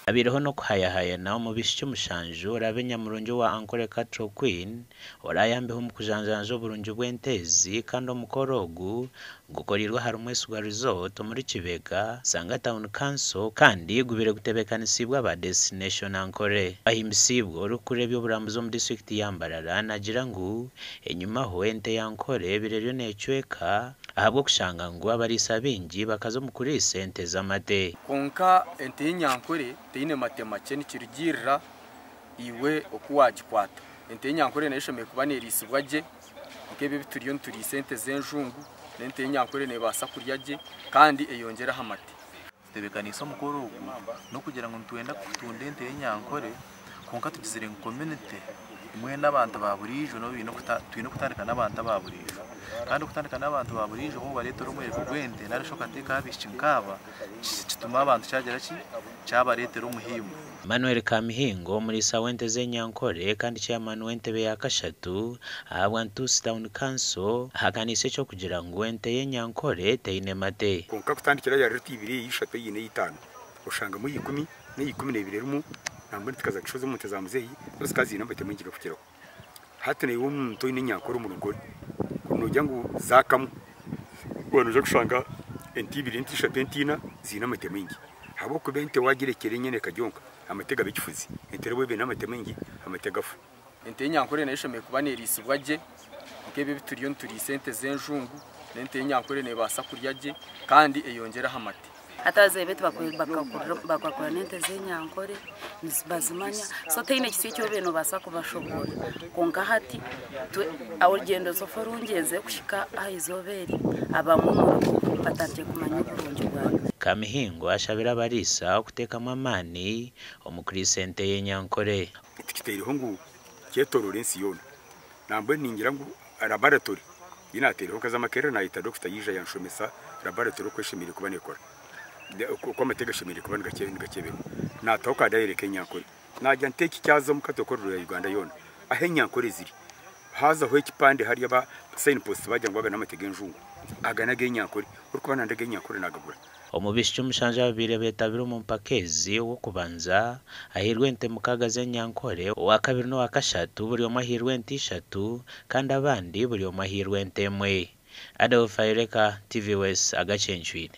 Abiriho no kuhayahayana umubisha cy'umushanju urabe nyamurungi wa Ankole Cattle Queen orayambeho mu kujanjanja burungi bw'entezi kandi omukorogu gukorirwa hari umwesu gwa resort muri Kibega Sanga Town Council kandi gubire gutebekanisibwa ba Destination Ankole ahimbisibwa urukure by'oburambuzi mu district yambarara nagira ngo enyuma ho ente y'Ankole bireryo necweka ahabwo kushanga ngo abarisa bingi bakazo mukuri sente z'amate konka ente y'Ankole teine matemake nikirugirira iwe okuwagikwata ente y'Ankole nayishomeye kubanerisibwa je nkebe bituriyo nturi sente zenjungu ente y'Ankole nebasa kuryaje kandi eyongera hamate tebekaniso mukuru no kugira ngo ntwenda kutunde ente y'Ankole konka tugizire ngo community imwe n'abantu baburijo no bino kutandika n'abantu baburijo kandi kutandika n'abantu baburijo bo bareto rumwe kugwende narishoka teka habishinkaba kituma abantu cyagera cyabaretero muhimu Manuel Kamihingo muri sawente z'Ankole kandi chairman w'entebe ya kashatu abantu Town Council hakanise cyo kugira ngo ente y'Ankole teine mate konka kutandikira ya reti 2 yishatu yine yitanu ushanga mu 10 n'ibiri rumu nambwe tikaza kishozo mu tezamuzeyi rusikazi nambete mwingi gafukiraho hatene y'umuntu y'Ankole mu rugori kunujya ngo zakamu bonuje gushanga enti 2 enti 3 entina zina mate mwingi habo kubente wagirekere nyene kajonka amatega bikifuzi entere bwe n'amate mwingi amategafu ente y'Ankole nayishomeye kubanerisibwa je nkebe bituriyo nturi sente zenjungu ente y'Ankole nebasa kuryaje kandi eyongera hamate ataze betu bakakora nente z'Ankole bazimanya so teine kisicyo beno basa kubashobora konka hati awugendo soforungeze kushika ahizoberi abamu batangiye kumanya kurungi bwa Kamihingo ashabira barisa okutekamo amani omukrisente y'Ankole tikitiriho ngo cyetororensi yona nambwe ningira ngo laboratory yinateriho kaza makere na ita Dr. Yija yanshomesa laboratory kweshimira kubanekora uko amatega shimira kubana gakebe natoka direct y'Ankole najya nteki cyazo mukatokorero ya Uganda yona ahe y'Ankole ziri haza ho ikipande hari aba sign post bajya ngwaga n'amatega enjungu aganage y'Ankole urukubana ndege y'Ankole nagagura omubisha cy'umushanja babire betabira mu mpakezi wo kubanza ahirwe ente mukaga z'Ankole wa kabiri no wa kashatu buri omahirwe ente 3 kandi abandi buri omahirwe ente 1 Adolf Ayireka TV West Agacencwire.